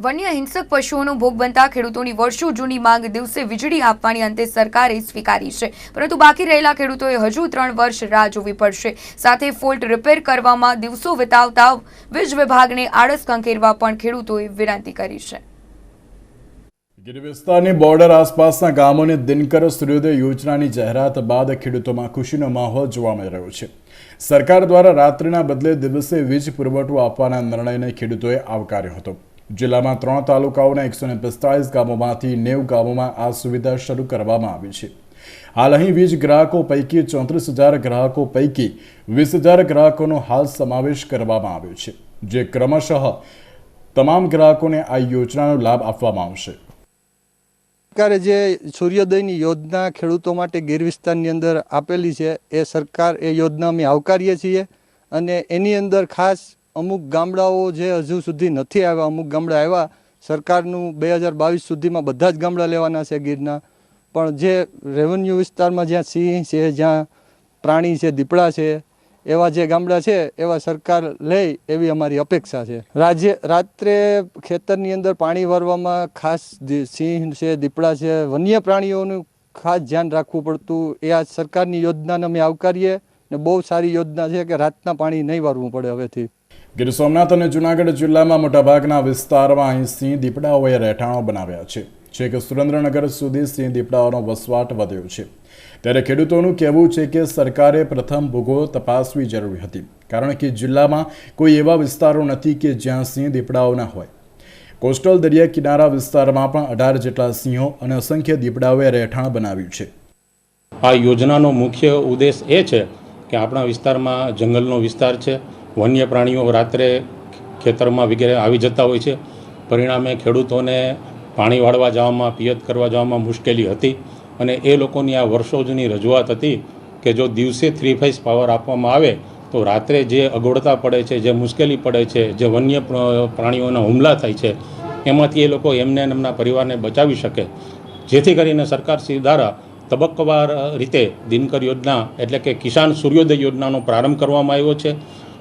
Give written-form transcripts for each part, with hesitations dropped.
વન્ય હિંસક પશુઓનો ભોગ બનતા ખેડૂતોની વર્ષો જૂની માંગ દિવસે વીજળી આપવાની અંતે સરકારે સ્વીકારી છે, પરંતુ બાકી રહેલા ખેડૂતોએ હજુ 3 વર્ષ રાહ જોવી પડશે. સાથે ફોલ્ટ રિપેર કરવામાં દિવસો વિતાવતા વીજ વિભાગને આળસ ખંખેરવા પણ ખેડૂતોએ વિનંતી કરી છે. ગીર વિસ્તારની બોર્ડર આસપાસના ગામોને દિનકર સૂર્યોદય યોજનાની જાહેરાત બાદ ખેડૂતોમાં ખુશીનો માહોલ જોવા મળી રહ્યો છે. સરકાર દ્વારા રાત્રિના બદલે દિવસે વીજ પુરવઠો આપવાના નિર્ણયને ખેડૂતોએ આવકાર્યો હતો. જિલ્લામાં 3 તાલુકાઓના 145 ગામોમાંથી 90 ગામોમાં આ સુવિધા શરૂ કરવામાં આવી છે. હાલ અહીં વીજ ગ્રાહકો પૈકી 34,000 ગ્રાહકો પૈકી 20,000 ગ્રાહકોનો હાલ સમાવેશ કરવામાં આવ્યો છે, જે ક્રમશઃ તમામ ગ્રાહકોને આ યોજનાનો લાભ આપવામાં આવશે. સરકારે જે સૂર્યોદયની યોજના ખેડૂતો માટે ગીર વિસ્તારની અંદર આપેલી છે, એ સરકાર એ યોજના અમે આવકારીએ છીએ. અને એની અંદર ખાસ અમુક ગામડાઓ જે હજુ સુધી નથી આવ્યા, અમુક ગામડા આવ્યા. સરકારનું 2022 સુધીમાં બધા જ ગામડા લેવાના છે ગીરના. પણ જે રેવન્યુ વિસ્તારમાં જ્યાં સિંહ છે, જ્યાં પ્રાણી છે, દીપડા છે, એવા જે ગામડા છે એવા સરકાર લે એવી અમારી અપેક્ષા છે. રાત્રે ખેતરની અંદર પાણી ભરવામાં ખાસ સિંહ છે, દીપડા છે, વન્ય પ્રાણીઓનું ખાસ ધ્યાન રાખવું પડતું. એ આ સરકારની યોજનાને અમે આવકારીએ ને બહુ સારી યોજના છે કે રાતના પાણી નહીં વારવું પડે હવેથી. ગીર સોમનાથ અને જૂનાગઢ જિલ્લામાં મોટાભાગના વિસ્તારમાં અહીં સિંહ દીપડાઓએ રહેઠાણો બનાવ્યા છે. છેક સુરેન્દ્રનગર સુધી સિંહ દીપડાઓનો વસવાટ વધ્યો છે. ત્યારે ખેડૂતોનું કહેવું છે કે સરકારે પ્રથમ ભૂગોળ તપાસવી જરૂરી હતી, કારણ કે જિલ્લામાં કોઈ એવા વિસ્તારો નથી કે જ્યાં સિંહ દીપડાઓ ન હોય. કોસ્ટલ દરિયા કિનારા વિસ્તારમાં પણ 18 જેટલા સિંહો અને અસંખ્ય દીપડાઓએ રહેઠાણ બનાવ્યું છે. આ યોજનાનો મુખ્ય ઉદ્દેશ એ છે કે આપણા વિસ્તારમાં જંગલનો વિસ્તાર છે, વન્ય પ્રાણીઓ રાત્રે ખેતરમાં વગેરે આવી જતા હોય છે. પરિણામે ખેડૂતોને પાણી વાળવા જવામાં, પિયત કરવા જવામાં મુશ્કેલી હતી. અને એ લોકોની આ વર્ષો જૂની રજૂઆત હતી કે જો દિવસે 3 ફેઝ પાવર આપવામાં આવે તો રાત્રે જે અગવડતા પડે છે, જે મુશ્કેલી પડે છે, જે વન્ય પ્રાણીઓના હુમલા થાય છે, એમાંથી એ લોકો એમને એમના પરિવારને બચાવી શકે. જેથી કરીને સરકારશ્રી દ્વારા તબક્કાવાર રીતે દિનકર યોજના એટલે કે કિસાન સૂર્યોદય યોજનાનો પ્રારંભ કરવામાં આવ્યો છે.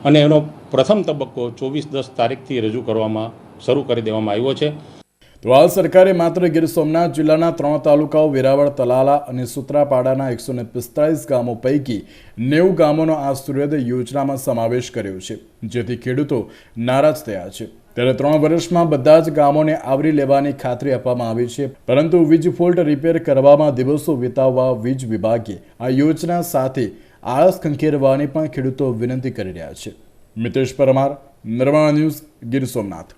અને એનો પ્રથમ તબક્કો 24/10 તારીખથી રજૂ કરવામાં શરૂ કરી દેવામાં આવ્યો છે. તો હાલ સરકારે માત્ર ગીર સોમનાથ જિલ્લાના 3 તાલુકાઓ વેરાવળ, તલાલા અને સુત્રાપાડાના 145 ગામો પૈકી 90 ગામોનો આ સૂર્યોદય યોજનામાં સમાવેશ કર્યો છે, જેથી ખેડૂતો નારાજ થયા છે. ત્યારે 3 વર્ષમાં બધા જ ગામોને આવરી લેવાની ખાતરી આપવામાં આવી છે, પરંતુ વીજ ફોલ્ટ રિપેર કરવામાં દિવસો વિતાવવા વીજ વિભાગે આ યોજના સાથે આળસ ખંખેરવાની પણ ખેડૂતો વિનંતી કરી રહ્યા છે. મિતેશ પરમાર, નિર્માણ ન્યૂઝ, ગીર સોમનાથ.